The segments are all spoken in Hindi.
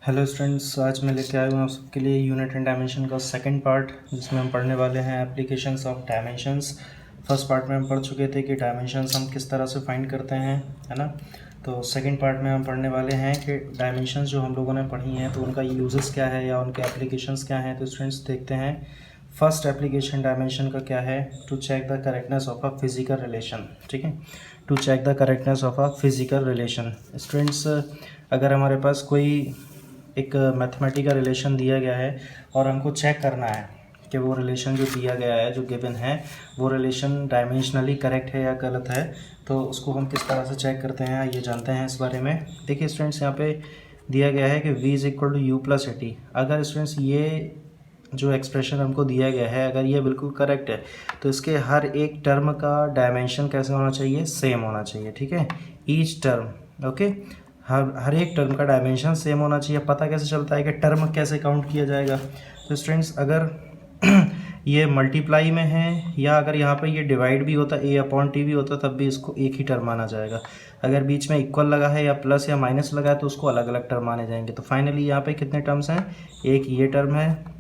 हेलो स्टूडेंट्स, आज मैं लेके आया हूँ आप सबके लिए यूनिट एंड डायमेंशन का सेकंड पार्ट, जिसमें हम पढ़ने वाले हैं applications of dimensions. First part में हम पढ़ चुके थे कि डायमेंशंस हम किस तरह से फाइंड करते हैं, है ना। तो सेकंड पार्ट में हम पढ़ने वाले हैं कि डायमेंशंस जो हम लोगों ने पढ़ी हैं तो उनका यूजेस क्या है या उनके एप्लीकेशंस क्या हैं। तो स्टूडेंट्स देखते हैं, फर्स्ट एप्लीकेशन डायमेंशन का क्या है, to check the correctness of a physical relation. ठीक है, to check the correctness of a physical relation. Students, अगर हमारे पास कोई एक मैथमेटिकल रिलेशन दिया गया है और हमको चेक करना है कि वो रिलेशन जो दिया गया है, जो गिवन है, वो रिलेशन डायमेंशनली करेक्ट है या गलत है, तो उसको हम किस तरह से चेक करते हैं ये जानते हैं इस बारे में। देखिए स्टूडेंट्स, यहाँ पे दिया गया है कि v is equal to u plus a t. अगर स्टूडेंट्स ये जो एक्सप्रेशन हमको दिया गया है अगर ये बिल्कुल करेक्ट है तो इसके हर एक टर्म का डायमेंशन कैसे होना चाहिए, सेम होना चाहिए। ठीक है, ईच टर्म, ओके, हर एक टर्म का डायमेंशन सेम होना चाहिए। पता कैसे चलता है कि टर्म कैसे काउंट किया जाएगा? तो स्टूडेंट्स, अगर ये मल्टीप्लाई में है या अगर यहाँ पे ये डिवाइड भी होता, a अपॉन टी भी होता, तब भी इसको एक ही टर्म माना जाएगा। अगर बीच में इक्वल लगा है या प्लस या माइनस लगा है तो उसको अलग अलग टर्म माने जाएंगे। तो फाइनली यहाँ पे कितने टर्म्स हैं, एक ये टर्म है,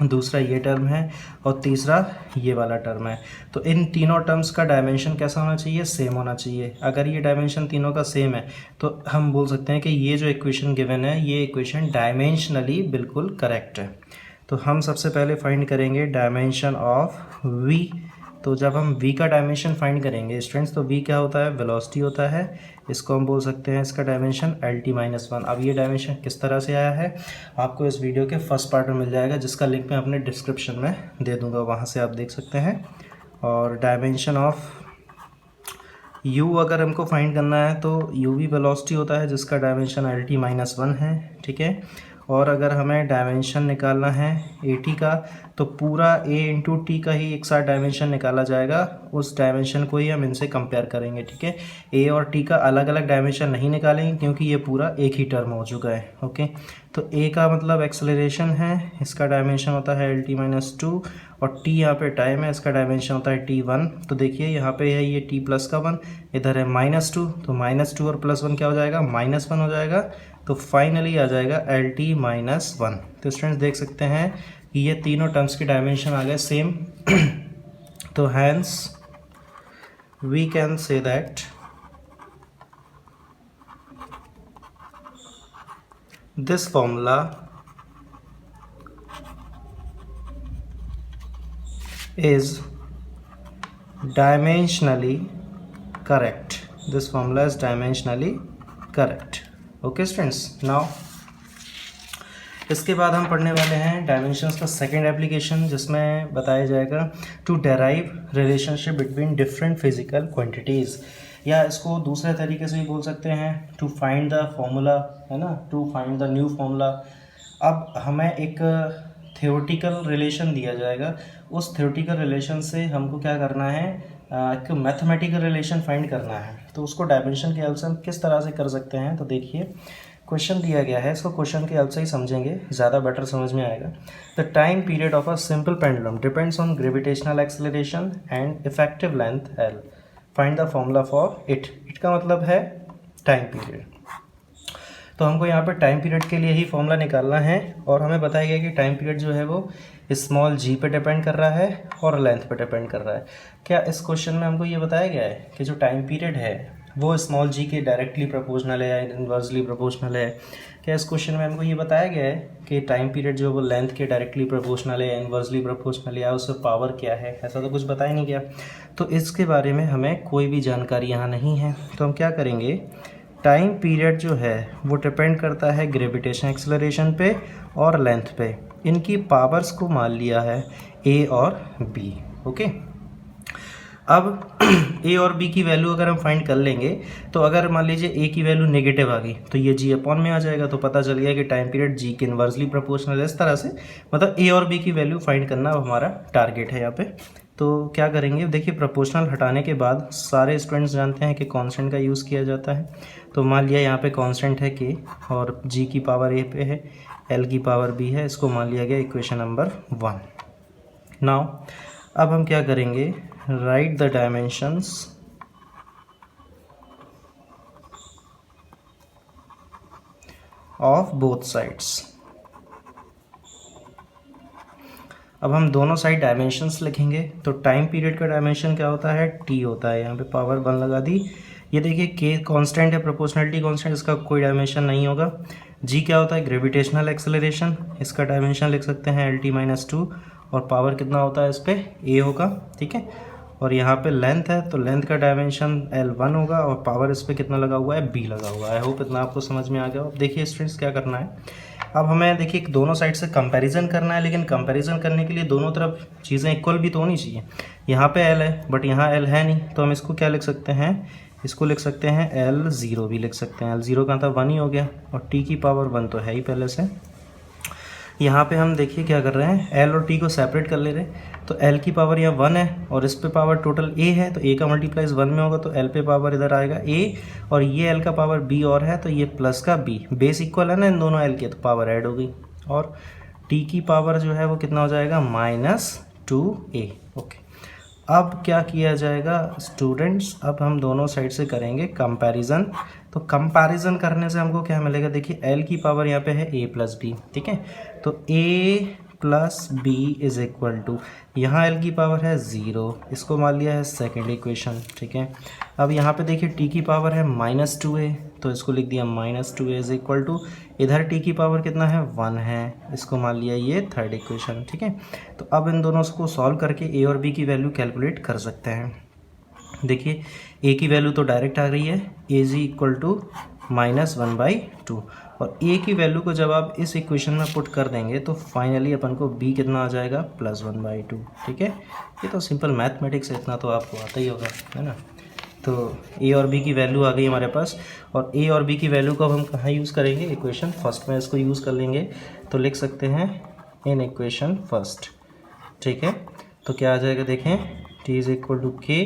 दूसरा ये टर्म है और तीसरा ये वाला टर्म है। तो इन तीनों टर्म्स का डायमेंशन कैसा होना चाहिए, सेम होना चाहिए। अगर ये डायमेंशन तीनों का सेम है तो हम बोल सकते हैं कि ये जो इक्वेशन गिवन है ये इक्वेशन डायमेंशनली बिल्कुल करेक्ट है। तो हम सबसे पहले फाइंड करेंगे डायमेंशन ऑफ v। तो जब हम v का डायमेंशन फाइंड करेंगे स्टूडेंट्स, तो v क्या होता है, वेलोसिटी होता है। इसको हम बोल सकते हैं इसका डायमेंशन LT-1। अब ये डायमेंशन किस तरह से आया है आपको इस वीडियो के फर्स्ट पार्ट में मिल जाएगा, जिसका लिंक मैं अपने डिस्क्रिप्शन में दे दूँगा, वहाँ से आप देख सकते हैं। और डायमेंशन ऑफ u अगर हमको फाइंड करना है तो u भी वेलोसिटी होता है जिसका डायमेंशन LT-1 है। ठीक है, और अगर हमें डायमेंशन निकालना है AT का तो पूरा a इंटू टी का ही एक साथ डायमेंशन निकाला जाएगा, उस डायमेंशन को ही हम इनसे कंपेयर करेंगे। ठीक है, a और t का अलग अलग डायमेंशन नहीं निकालेंगे क्योंकि ये पूरा एक ही टर्म हो चुका है। ओके, तो a का मतलब एक्सेलरेशन है, इसका डायमेंशन होता है LT-2 और t यहाँ पे टाइम है, इसका डायमेंशन होता है T1। तो देखिए यहाँ पे है ये t प्लस का 1, इधर है -2, तो -2 और +1 क्या हो जाएगा, -1 हो जाएगा। तो फाइनली आ जाएगा LT-1। तो स्टूडेंट्स देख सकते हैं कि ये तीनों टर्म्स की डायमेंशन आ गए सेम। तो hence we can say that this formula is dimensionally correct. This formula is dimensionally correct. Okay students, now इसके बाद हम पढ़ने वाले हैं डायमेंशंस का सेकंड एप्लीकेशन, जिसमें बताया जाएगा to derive relationship between different physical quantities, या इसको दूसरे तरीके से भी बोल सकते हैं टू फाइंड द फॉर्मूला, है ना, to find the new formula. अब हमें एक थ्योरेटिकल रिलेशन दिया जाएगा, उस थ्योरेटिकल रिलेशन से हमको क्या करना है, एक मैथमेटिकल रिलेशन फाइंड करना है। तो उसको डायमेंशन के हेल्प से हम किस तरह से कर सकते हैं, तो देखिए क्वेश्चन दिया गया है, इसको क्वेश्चन के हेल्प से ही समझेंगे, ज़्यादा बेटर समझ में आएगा। The time period of a simple pendulum depends on gravitational acceleration and effective length L। Find the formula for it. It का मतलब है टाइम पीरियड। तो हमको यहाँ पर टाइम पीरियड के लिए ही फॉर्मूला निकालना है और हमें बताया गया कि टाइम पीरियड जो है वो स्मॉल g पे डिपेंड कर रहा है और लेंथ पे डिपेंड कर रहा है। क्या इस क्वेश्चन में हमको ये बताया गया है कि जो टाइम पीरियड है वो स्मॉल g के डायरेक्टली प्रोपोर्शनल है या इनवर्सली प्रोपोर्शनल है? क्या इस क्वेश्चन में हमको ये बताया गया है कि टाइम पीरियड जो है वो लेंथ के डायरेक्टली प्रोपोर्शनल है या इनवर्सली प्रोपोर्शनल है, या उससे पावर क्या है? ऐसा तो कुछ बताया नहीं गया। तो इसके बारे में हमें कोई भी जानकारी यहाँ नहीं है। तो हम क्या करेंगे, टाइम पीरियड जो है वो डिपेंड करता है ग्रेविटेशन एक्सेलरेशन पे और लेंथ पे। इनकी पावर्स को मान लिया है a और b। ओके, अब a और b की वैल्यू अगर हम फाइंड कर लेंगे तो अगर मान लीजिए a की वैल्यू नेगेटिव आ गई तो ये g अपॉन में आ जाएगा, तो पता चल गया कि टाइम पीरियड g के इन्वर्सली प्रोपोर्शनल है। इस तरह से मतलब a और b की वैल्यू फाइंड करना हमारा टारगेट है यहाँ पे। तो क्या करेंगे, देखिए प्रोपोर्शनल हटाने के बाद सारे स्टूडेंट्स जानते हैं कि कांस्टेंट का यूज़ किया जाता है। तो मान लिया यहाँ पे कांस्टेंट है k और g की पावर a पे है, l की पावर b है, इसको मान लिया गया इक्वेशन नंबर 1। नाउ अब हम क्या करेंगे, right the dimensions of both sides. अब हम दोनों साइड डायमेंशंस लिखेंगे। तो टाइम पीरियड का डायमेंशन क्या होता है, टी होता है। यहाँ पे पावर 1 लगा दी। ये देखिए के कांस्टेंट है, प्रोपोर्शनलिटी कांस्टेंट, इसका कोई डायमेंशन नहीं होगा। जी क्या होता है, ग्रेविटेशनल एक्सेलरेशन, इसका डायमेंशन लिख सकते हैं LT-2 और पावर कितना होता है इस पर, ए होगा। ठीक है, और यहाँ पे लेंथ है तो लेंथ का डायमेंशन L1 होगा और पावर इस पर कितना लगा हुआ है, B लगा हुआ है। आई होप इतना आपको समझ में आ गया। अब देखिए स्टूडेंट्स क्या करना है, अब हमें देखिए दोनों साइड से कंपैरिजन करना है, लेकिन कंपैरिजन करने के लिए दोनों तरफ चीज़ें इक्वल भी तो होनी चाहिए। यहाँ पे L है बट यहाँ L है नहीं, तो हम इसको क्या लिख सकते हैं, इसको लिख सकते हैं L0 भी लिख सकते हैं। L0 का था 1 ही हो गया और t की पावर 1 तो है ही पहले से। यहाँ पे हम देखिए क्या कर रहे हैं, L और T को सेपरेट कर ले रहे हैं। तो L की पावर यहाँ 1 है और इस पे पावर टोटल A है, तो A का मल्टीप्लाइज 1 में होगा तो L पे पावर इधर आएगा A, और ये L का पावर B और है तो ये प्लस का B, बेस इक्वल है ना इन दोनों L के, तो पावर ऐड हो गई। और T की पावर जो है वो कितना हो जाएगा, -2A। ओके, अब क्या किया जाएगा स्टूडेंट्स, अब हम दोनों साइड से करेंगे कंपैरिजन। तो कंपैरिजन करने से हमको क्या मिलेगा, देखिए L की पावर यहाँ पे है A प्लस B। ठीक है, तो A plus B is equal to, यहाँ L की पावर है 0, इसको मान लिया है सेकेंड इक्वेशन। ठीक है, अब यहाँ पे देखिए T की पावर है -2A, तो इसको लिख दिया -2A इज इक्वल टू, इधर T की पावर कितना है 1 है, इसको मान लिया ये थर्ड इक्वेशन। ठीक है, तो अब इन दोनों को सॉल्व करके A और B की वैल्यू कैलकुलेट कर सकते हैं। देखिए A की वैल्यू तो डायरेक्ट आ रही है, AG इक्वल टू -1/2, और A की वैल्यू को जब आप इस इक्वेशन में पुट कर देंगे तो फाइनली अपन को B कितना आ जाएगा, +1/2। ठीक है, ये तो सिंपल मैथमेटिक्स है, इतना तो आपको आता ही होगा, है ना। तो A और B की वैल्यू आ गई हमारे पास, और A और B की वैल्यू को अब हम कहाँ यूज़ करेंगे, इक्वेशन फर्स्ट में इसको यूज़ कर लेंगे। तो लिख सकते हैं इन इक्वेशन फर्स्ट। ठीक है, तो क्या आ जाएगा देखें, T is equal to K,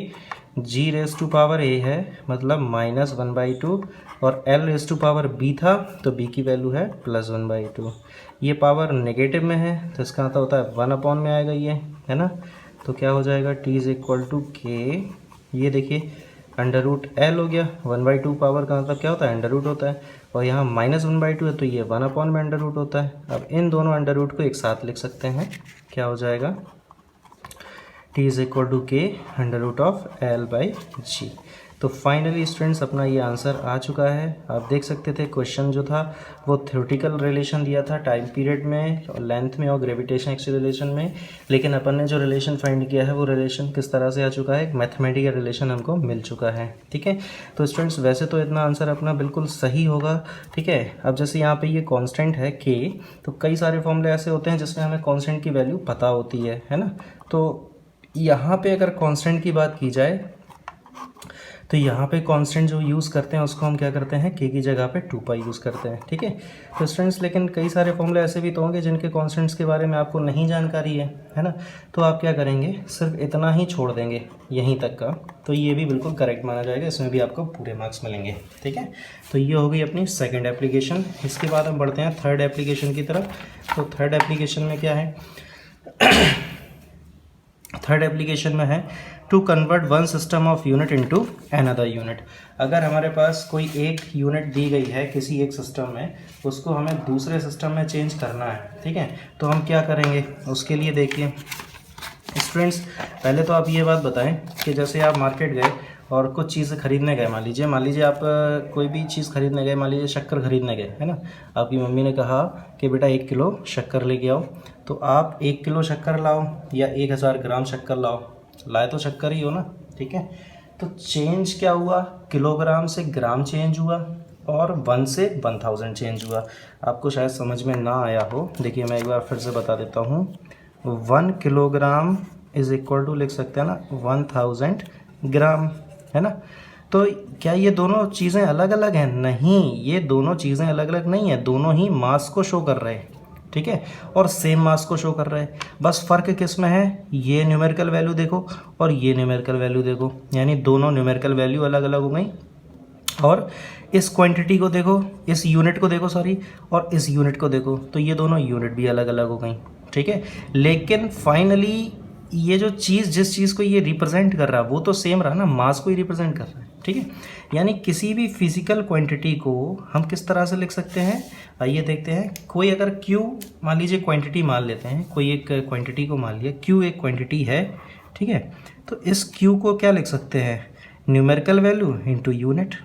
G raise to power A है मतलब -1/2, और L raise to power B था तो B की वैल्यू है +1/2। ये पावर नेगेटिव में है तो इसका मतलब होता है 1 में आएगा ये, है ना। तो क्या हो जाएगा, T is equal to K, ये देखिए √L हो गया, 1/2 पावर का मतलब क्या होता है, √ होता है, और यहाँ -1/2 है तो ये 1 में √ होता है। अब इन दोनों √ को एक साथ लिख सकते हैं, क्या हो जाएगा, T is equal to K √L/G। तो फाइनली स्टूडेंट्स अपना ये आंसर आ चुका है। आप देख सकते थे क्वेश्चन जो था वो थ्योरेटिकल रिलेशन दिया था टाइम पीरियड में और लेंथ में और ग्रेविटेशन एक्सीलरेशन में, लेकिन अपन ने जो रिलेशन फाइंड किया है वो रिलेशन किस तरह से आ चुका है, एक मैथमेटिकल रिलेशन हमको मिल चुका है। ठीक है, तो स्टूडेंट्स वैसे तो इतना आंसर अपना बिल्कुल सही होगा। ठीक है, अब जैसे यहाँ पे ये कांस्टेंट है K, तो कई सारे फॉर्मूले ऐसे होते हैं जिसमें हमें कांस्टेंट की वैल्यू पता होती है ना। तो यहाँ पे अगर कांस्टेंट की बात की जाए तो यहाँ पे कांस्टेंट जो यूज़ करते हैं उसको हम क्या करते हैं, K की जगह पे 2π यूज़ करते हैं। ठीक है, तो स्टूडेंट्स लेकिन कई सारे फॉर्मूले ऐसे भी तो होंगे जिनके कांस्टेंट्स के बारे में आपको नहीं जानकारी है ना। तो आप क्या करेंगे, सिर्फ इतना ही छोड़ देंगे यहीं तक का, तो ये भी बिल्कुल करेक्ट माना जाएगा, इसमें भी आपको पूरे मार्क्स मिलेंगे। ठीक है, तो ये हो गई अपनी सेकेंड एप्लीकेशन। इसके बाद हम बढ़ते हैं थर्ड एप्लीकेशन की तरफ। तो थर्ड एप्लीकेशन में क्या है, थर्ड एप्लीकेशन में है to convert one system of unit into another unit. अगर हमारे पास कोई एक यूनिट दी गई है किसी एक सिस्टम में, उसको हमें दूसरे सिस्टम में चेंज करना है। ठीक है, तो हम क्या करेंगे उसके लिए, देखिए स्टूडेंट्स पहले तो आप ये बात बताएं कि जैसे आप मार्केट गए और कुछ चीज़ें खरीदने गए, मान लीजिए आप कोई भी चीज़ खरीदने गए, मान लीजिए शक्कर खरीदने गए, है ना। आपकी मम्मी ने कहा कि बेटा 1 किलो शक्कर लेके आओ, तो आप 1 किलो शक्कर लाओ या 1000 ग्राम शक्कर लाओ, लाए तो शक्कर ही हो ना। ठीक है, तो चेंज क्या हुआ, किलोग्राम से ग्राम चेंज हुआ और 1 से 1000 चेंज हुआ। आपको शायद समझ में ना आया हो, देखिए मैं एक बार फिर से बता देता हूँ। 1 किलोग्राम इज इक्वल टू लिख सकते हैं ना 1000 ग्राम, है ना। तो क्या ये दोनों चीज़ें अलग अलग हैं? नहीं, ये दोनों चीज़ें अलग अलग नहीं है, दोनों ही मास को शो कर रहे हैं। ठीक है, और सेम मास को शो कर रहे हैं, बस फ़र्क किस में है, ये न्यूमेरिकल वैल्यू देखो और ये न्यूमेरिकल वैल्यू देखो, यानी दोनों न्यूमेरिकल वैल्यू अलग अलग हो गई। और इस क्वांटिटी को देखो, इस यूनिट को देखो सॉरी, और इस यूनिट को देखो, तो ये दोनों यूनिट भी अलग अलग हो गई। ठीक है, लेकिन फाइनली ये जो चीज़ जिस चीज़ को ये रिप्रेजेंट कर रहा है वो तो सेम रहा ना, मास को ही रिप्रेजेंट कर रहा है। ठीक है। यानी किसी भी फिजिकल क्वांटिटी को हम किस तरह से लिख सकते हैं, आइए देखते हैं। कोई अगर Q मान लीजिए क्वांटिटी मान लेते हैं, कोई एक क्वांटिटी को मान लिया, Q एक क्वांटिटी है, ठीक है। तो इस Q को क्या लिख सकते हैं, न्यूमेरिकल वैल्यू इनटू यूनिट।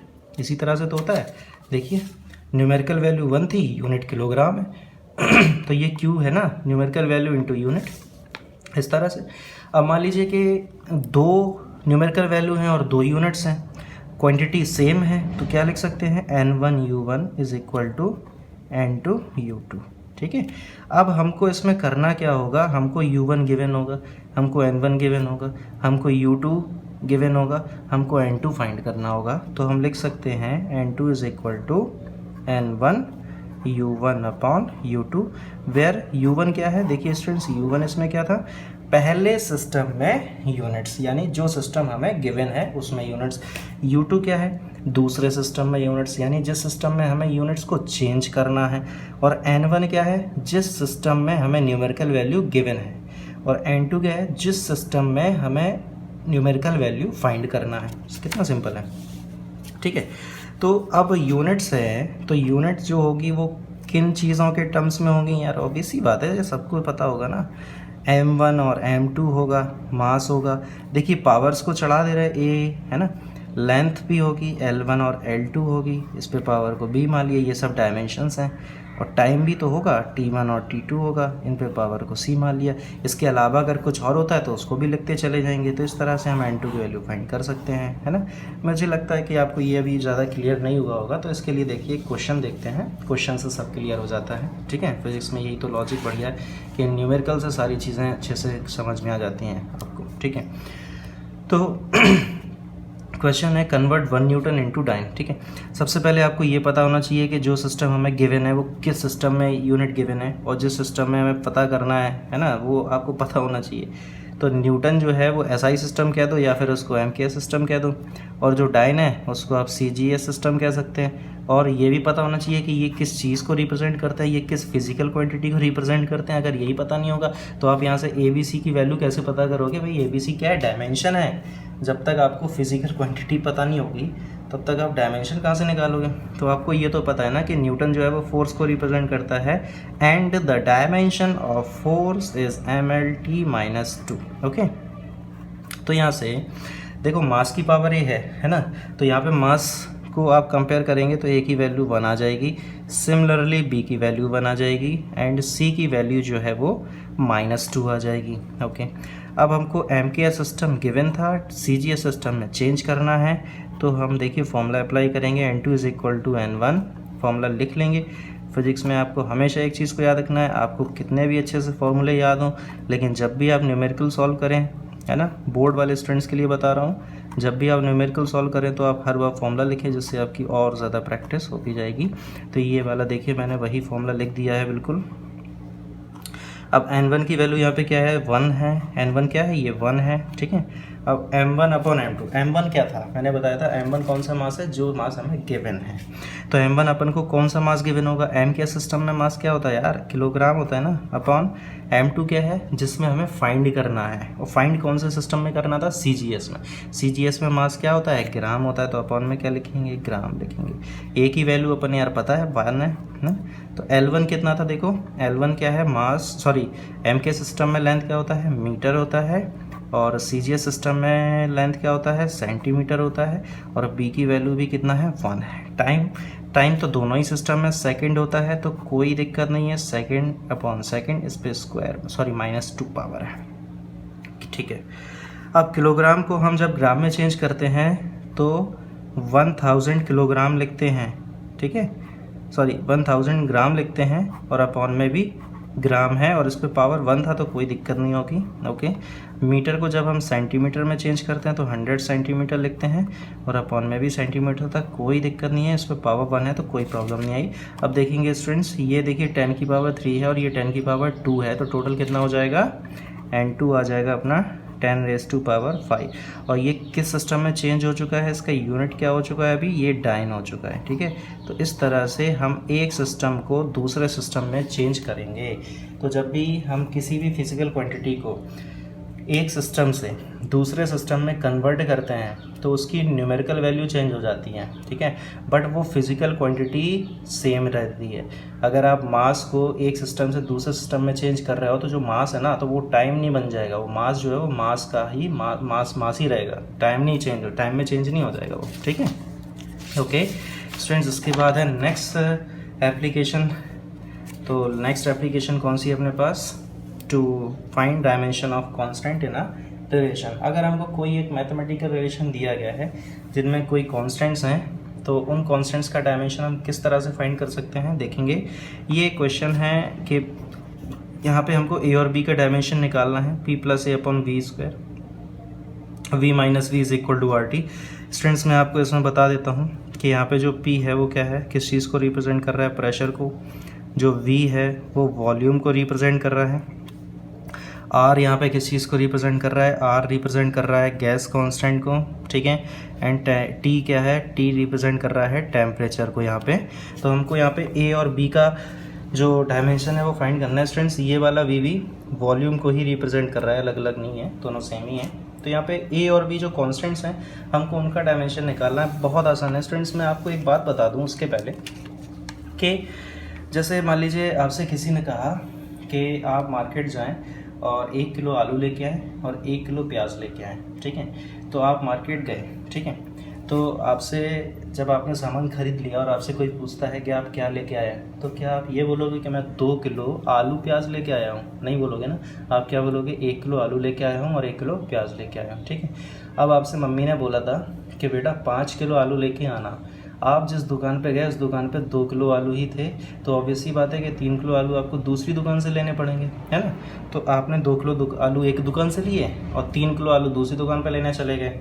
इसी तरह से तो होता है, देखिए न्यूमेरिकल वैल्यू 1 थी, यूनिट किलोग्राम है तो ये Q है ना, न्यूमेरिकल वैल्यू इनटू यूनिट, इस तरह से। अब मान लीजिए कि 2 न्यूमेरिकल वैल्यू हैं और 2 यूनिट्स हैं, क्वांटिटी सेम है, तो क्या लिख सकते हैं, N1U1 is equal to N2U2, ठीक है। अब हमको इसमें करना क्या होगा, हमको U1 गिवन होगा, हमको N1 गिवन होगा, हमको U2 गिवन होगा, हमको N2 फाइंड करना होगा। तो हम लिख सकते हैं N2 is equal to N1U1 upon U2, where U1 क्या है, देखिए स्टूडेंट्स, U1 इसमें क्या था, पहले सिस्टम में यूनिट्स, यानी जो सिस्टम हमें गिवन है उसमें यूनिट्स। U2 क्या है, दूसरे सिस्टम में यूनिट्स, यानी जिस सिस्टम में हमें यूनिट्स को चेंज करना है। और N1 क्या है, जिस सिस्टम में हमें न्यूमेरिकल वैल्यू गिवन है। और N2 क्या है, जिस सिस्टम में हमें न्यूमेरिकल वैल्यू फाइंड करना है। कितना सिंपल है, ठीक है। तो अब यूनिट्स है, तो यूनिट जो होगी वो किन चीज़ों के टर्म्स में होगी यार, ऑब्वियस ही बात है, ये सबको पता होगा ना, M1 और M2 होगा, मास होगा, देखिए पावर्स को चढ़ा दे रहे हैं A, है ना, लेंथ भी होगी L1 और L2 होगी, इस पे पावर को B मान लिया, ये सब डायमेंशंस हैं। और टाइम भी तो होगा, T1 और T2 होगा, इन पे पावर को C मान लिया। इसके अलावा अगर कुछ और होता है तो उसको भी लिखते चले जाएंगे। तो इस तरह से हम N2 की वैल्यू फाइंड कर सकते हैं, है ना। मुझे लगता है कि आपको ये अभी ज़्यादा क्लियर नहीं हुआ होगा, तो इसके लिए देखिए क्वेश्चन देखते हैं, क्वेश्चन से सब क्लियर हो जाता है, ठीक है। फिजिक्स में यही तो लॉजिक बढ़िया है कि न्यूमेरिकल से सारी चीज़ें अच्छे से समझ में आ जाती हैं आपको, ठीक है। तो क्वेश्चन है कन्वर्ट 1 न्यूटन इनटू डाइन, ठीक है। सबसे पहले आपको ये पता होना चाहिए कि जो सिस्टम हमें गिवन है वो किस सिस्टम में यूनिट गिवन है, और जिस सिस्टम में हमें पता करना है ना, वो आपको पता होना चाहिए। तो न्यूटन जो है वो SI सिस्टम कह दो या फिर उसको MKS सिस्टम कह दो, और जो डाइन है उसको आप CGS सिस्टम कह सकते हैं। और ये भी पता होना चाहिए कि ये किस चीज़ को रिप्रेजेंट करता है, ये किस फिजिकल क्वांटिटी को रिप्रेजेंट करते हैं। अगर यही पता नहीं होगा तो आप यहाँ से ABC की वैल्यू कैसे पता करोगे, भाई ABC क्या है, डायमेंशन है। जब तक आपको फिजिकल क्वांटिटी पता नहीं होगी तब तक आप डायमेंशन कहाँ से निकालोगे। तो आपको ये तो पता है ना कि न्यूटन जो है वो फोर्स को रिप्रेजेंट करता है, and the dimension of force is MLT-2, okay. तो यहाँ से देखो मास की पावर A है ना, तो यहाँ पे मास को आप कंपेयर करेंगे तो A की वैल्यू 1 आ जाएगी, सिमिलरली B की वैल्यू 1 आ जाएगी, एंड C की वैल्यू जो है वो -2 आ जाएगी, ओके। अब हमको MKS सिस्टम गिवन था, CGS सिस्टम में चेंज करना है, तो हम देखिए फॉर्मूला अप्लाई करेंगे, N2 is equal to N1, formula लिख लेंगे। फिजिक्स में आपको हमेशा एक चीज़ को याद रखना है, आपको कितने भी अच्छे से फॉर्मूले याद हों, लेकिन जब भी आप न्यूमेरिकल सॉल्व करें, है ना, बोर्ड वाले स्टूडेंट्स के लिए बता रहा हूँ, जब भी आप न्यूमेरिकल सॉल्व करें तो आप हर बार फॉर्मूला लिखें, जिससे आपकी और ज़्यादा प्रैक्टिस होती जाएगी। तो ये वाला देखिए मैंने वही फॉर्मूला लिख दिया है बिल्कुल। अब N1 की वैल्यू यहाँ पे क्या है, 1 है, N1 क्या है, ये 1 है, ठीक है। अब M1 अपॉन M2, M1 क्या था, मैंने बताया था M1 कौन सा मास है, जो मास हमें गिवन है। तो M1 अपन को कौन सा मास गिवन होगा, M के सिस्टम में मास क्या होता है यार, किलोग्राम होता है ना, अपॉन M2 क्या है, जिसमें हमें फाइंड करना है, और फाइंड कौन से सिस्टम में करना था, CGS में। CGS में मास क्या होता है, ग्राम होता है, तो अपॉन में क्या लिखेंगे, ग्राम लिखेंगे। A की वैल्यू अपन यार पता है 1 है ना। तो L1 कितना था, देखो L1 क्या है, मास, सॉरी M के सिस्टम में लेंथ क्या होता है, मीटर होता है, और CGS सिस्टम में लेंथ क्या होता है, सेंटीमीटर होता है, और B की वैल्यू भी कितना है, 1 है। टाइम तो दोनों ही सिस्टम में सेकंड होता है, तो कोई दिक्कत नहीं है, सेकंड अपॉन सेकंड, इस पे स्क्वायर, सॉरी -2 पावर है, ठीक है। अब किलोग्राम को हम जब ग्राम में चेंज करते हैं तो 1000 किलोग्राम लिखते हैं, ठीक है, सॉरी 1000 ग्राम लिखते हैं, और अपॉन में भी ग्राम है, और इस पे पावर 1 था तो कोई दिक्कत नहीं होगी, ओके। मीटर को जब हम सेंटीमीटर में चेंज करते हैं तो 100 सेंटीमीटर लिखते हैं, और अपॉन में भी सेंटीमीटर तक कोई दिक्कत नहीं है, इस पे पावर 1 है तो कोई प्रॉब्लम नहीं आई। अब देखेंगे स्टूडेंट्स, ये देखिए 10 की पावर 3 है और ये 10 की पावर 2 है, तो टोटल कितना हो जाएगा, N2 आ जाएगा अपना 10⁵ और ये किस सिस्टम में चेंज हो चुका है, इसका यूनिट क्या हो चुका है, अभी ये डाइन हो चुका है, ठीक है। तो इस तरह से हम एक सिस्टम को दूसरे सिस्टम में चेंज करेंगे। तो जब भी हम किसी भी फिजिकल क्वांटिटी को एक सिस्टम से दूसरे सिस्टम में कन्वर्ट करते हैं तो उसकी न्यूमेरिकल वैल्यू चेंज हो जाती है, ठीक है, बट वो फिज़िकल क्वांटिटी सेम रहती है। अगर आप मास को एक सिस्टम से दूसरे सिस्टम में चेंज कर रहे हो तो जो मास है ना, तो वो टाइम नहीं बन जाएगा, वो मास जो है वो मास का ही मास ही रहेगा, टाइम नहीं चेंज हो, टाइम में चेंज नहीं हो जाएगा वो, ठीक है। ओके स्टूडेंट्स, इसके बाद है नेक्स्ट एप्लीकेशन। तो नेक्स्ट एप्लीकेशन कौन सी है अपने पास? To find dimension of constant in a relation. अगर हमको कोई एक मैथमेटिकल रिलेशन दिया गया है जिनमें कोई कांस्टेंट्स हैं, तो उन कांस्टेंट्स का डायमेंशन हम किस तरह से फाइंड कर सकते हैं, देखेंगे। ये क्वेश्चन है कि यहाँ पे हमको ए और बी का डायमेंशन निकालना है, p plus a upon v square, v minus v is equal to r t. Students मैं आपको इसमें बता देता हूँ कि यहाँ पे जो p है वो क्या है, किस चीज़ को रिप्रेजेंट कर रहा है, प्रेशर को। जो v है वो वॉल्यूम को रिप्रेजेंट कर रहा है। r यहाँ पे किस चीज़ को रिप्रेजेंट कर रहा है, r रिप्रेजेंट कर रहा है गैस कांस्टेंट को, ठीक है। एंड t क्या है, t रिप्रेजेंट कर रहा है टेम्परेचर को यहाँ पे। तो हमको यहाँ पे a और b का जो डायमेंशन है वो फाइंड करना है। स्टूडेंट्स ये वाला v वॉल्यूम को ही रिप्रेजेंट कर रहा है, अलग अलग नहीं है, दोनों सेम ही है। तो यहाँ पे a और b जो कांस्टेंट्स हैं हमको उनका डायमेंशन निकालना है। बहुत आसान है स्टूडेंट्स। मैं आपको एक बात बता दूँ उसके पहले कि जैसे मान लीजिए आपसे किसी ने कहा कि आप मार्केट जाएं और 1 किलो आलू लेके आए और 1 किलो प्याज लेके आए, ठीक है। तो आप मार्केट गए, ठीक है। तो आपसे जब आपने सामान खरीद लिया और आपसे कोई पूछता है कि आप क्या लेके आए, तो क्या आप ये बोलोगे कि मैं 2 किलो आलू प्याज लेके आया हूँ? नहीं बोलोगे ना। आप क्या बोलोगे, 1 किलो आलू लेके आया हूँ और 1 किलो प्याज लेके आया हूँ, ठीक है। अब आपसे मम्मी ने बोला था कि बेटा 5 किलो आलू लेके आना। आप जिस दुकान पे गए उस दुकान पे 2 किलो आलू ही थे, तो ऑब्वियस सी बात है कि 3 किलो आलू आपको दूसरी दुकान से लेने पड़ेंगे, है ना। तो आपने 2 किलो आलू एक दुकान से लिए और 3 किलो आलू दूसरी दुकान पे लेने चले गए।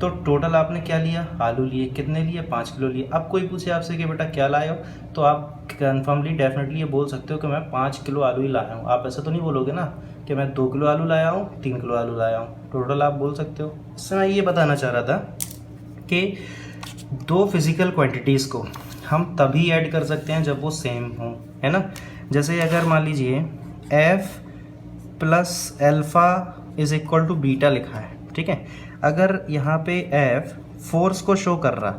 तो टोटल आपने क्या लिया, आलू लिए, कितने लिए, 5 किलो लिए। अब कोई पूछे आपसे कि बेटा क्या लाए हो, तो आप कन्फर्मली डेफिनेटली ये बोल सकते हो कि मैं 5 किलो आलू ही लाया हूँ। आप ऐसा तो नहीं बोलोगे ना कि मैं 2 किलो आलू लाया हूँ, 3 किलो आलू लाया हूँ। टोटल आप बोल सकते हो। इससे मैं ये बताना चाह रहा था कि दो फिजिकल क्वांटिटीज़ को हम तभी ऐड कर सकते हैं जब वो सेम हों, है ना। जैसे अगर मान लीजिए F plus alpha is equal to beta लिखा है, ठीक है। अगर यहाँ पे F फोर्स को शो कर रहा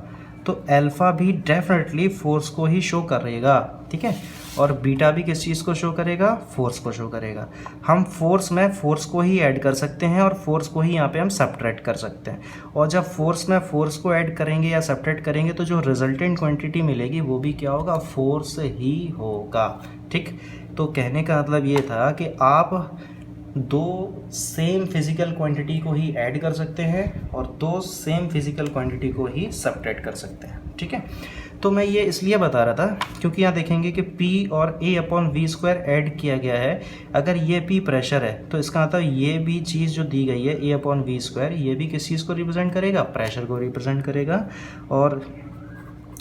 तो एल्फ़ा भी डेफिनेटली फोर्स को ही शो करेगा, ठीक है। और बीटा भी किस चीज़ को शो करेगा, फोर्स को शो करेगा। हम फोर्स में फोर्स को ही ऐड कर सकते हैं और फोर्स को ही यहाँ पे हम सब्ट्रैक्ट कर सकते हैं। और जब फोर्स में फोर्स को ऐड करेंगे या सब्ट्रैक्ट करेंगे तो जो रिजल्टेंट क्वांटिटी मिलेगी वो भी क्या होगा, फोर्स ही होगा, ठीक। तो कहने का मतलब ये था कि आप दो सेम फिजिकल क्वांटिटी को ही ऐड कर सकते हैं और दो सेम फिजिकल क्वांटिटी को ही सब्ट्रैक्ट कर सकते हैं, ठीक है। तो मैं ये इसलिए बता रहा था क्योंकि यहाँ देखेंगे कि P और A upon v square add किया गया है। अगर ये P प्रेशर है तो इसका मतलब ये भी चीज़ जो दी गई है A अपॉन वी स्क्वायर, ये भी किस चीज़ को रिप्रेजेंट करेगा, प्रेशर को रिप्रेजेंट करेगा। और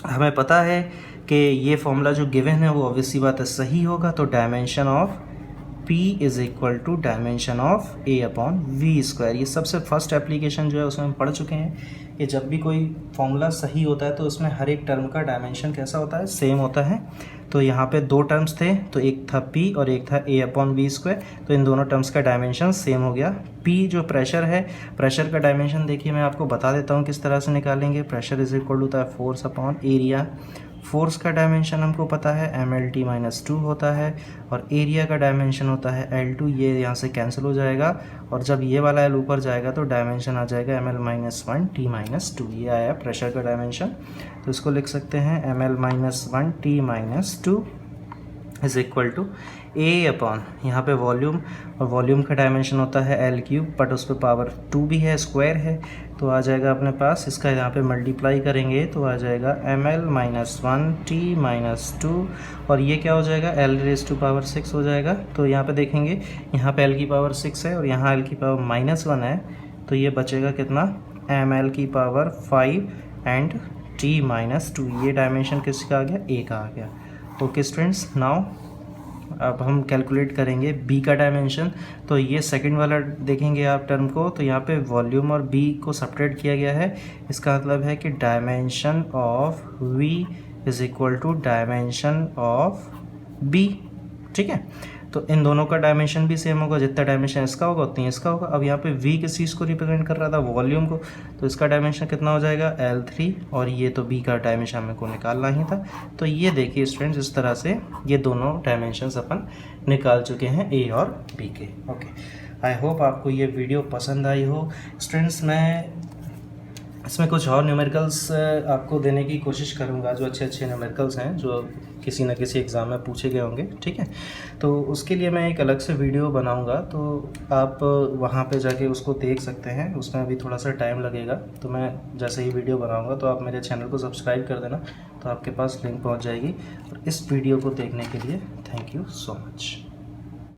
हमें पता है कि ये फॉर्मूला जो गिवन है वो ऑब्वियसली बात है सही होगा। तो dimension of P is equal to dimension of A upon v square. ये सबसे फर्स्ट एप्लीकेशन जो है उसमें हम पढ़ चुके हैं कि जब भी कोई फॉर्मूला सही होता है तो उसमें हर एक टर्म का डायमेंशन कैसा होता है, सेम होता है। तो यहाँ पे दो टर्म्स थे, तो एक था P और एक था A अपॉन वी स्क्वायर। तो इन दोनों टर्म्स का डायमेंशन सेम हो गया। P जो प्रेशर है, प्रेशर का डायमेंशन देखिए मैं आपको बता देता हूँ किस तरह से निकालेंगे। प्रेशर इज इक्वल होता है फोर्स अपॉन एरिया। फोर्स का डायमेंशन हमको पता है mLT माइनस 2 होता है और एरिया का डायमेंशन होता है L2। ये यहाँ से कैंसिल हो जाएगा और जब ये वाला L ऊपर जाएगा तो डायमेंशन आ जाएगा mL माइनस 1 T माइनस 2। ये आया प्रेशर का डायमेंशन। तो इसको लिख सकते हैं mL minus 1 T minus 2 is equal to A upon यहाँ पे वॉल्यूम, और वॉल्यूम का डायमेंशन होता है L क्यूब, बट उस पर पावर 2 भी है, स्क्वायर है। तो आ जाएगा अपने पास, इसका यहाँ पे मल्टीप्लाई करेंगे तो आ जाएगा mL माइनस 1 T माइनस 2 और ये क्या हो जाएगा, L रेज टू पावर 6 हो जाएगा। तो यहाँ पे देखेंगे यहाँ पे L की पावर 6 है और यहाँ L की पावर माइनस 1 है, तो ये बचेगा कितना, mL की पावर 5 एंड T माइनस 2। ये डायमेंशन किसका आ गया, A का आ गया। ओके स्टूडेंट्स, नाउ अब हम कैलकुलेट करेंगे B का डायमेंशन। तो ये सेकंड वाला देखेंगे आप टर्म को, तो यहाँ पे वॉल्यूम और B को सब्ट्रैक्ट किया गया है। इसका मतलब है कि dimension of V is equal to dimension of B, ठीक है। तो इन दोनों का डायमेंशन भी सेम होगा, जितना डायमेंशन इसका होगा उतनी इसका होगा। अब यहाँ पे v किस चीज़ को रिप्रेजेंट कर रहा था, वॉल्यूम को, तो इसका डायमेंशन कितना हो जाएगा L3, और ये तो b का डायमेंशन हमें को निकालना ही था। तो ये देखिए स्टूडेंट्स, इस तरह से ये दोनों डायमेंशंस अपन निकाल चुके हैं a और b के। ओके, आई होप आपको ये वीडियो पसंद आई हो स्टूडेंट्स। मैं इसमें कुछ और न्यूमेरिकल्स आपको देने की कोशिश करूंगा, जो अच्छे अच्छे न्यूमेरिकल्स हैं जो किसी न किसी एग्ज़ाम में पूछे गए होंगे, ठीक है। तो उसके लिए मैं एक अलग से वीडियो बनाऊंगा, तो आप वहां पे जाके उसको देख सकते हैं। उसमें अभी थोड़ा सा टाइम लगेगा, तो मैं जैसे ही वीडियो बनाऊंगा तो आप मेरे चैनल को सब्सक्राइब कर देना, तो आपके पास लिंक पहुँच जाएगी। और इस वीडियो को देखने के लिए थैंक यू सो मच।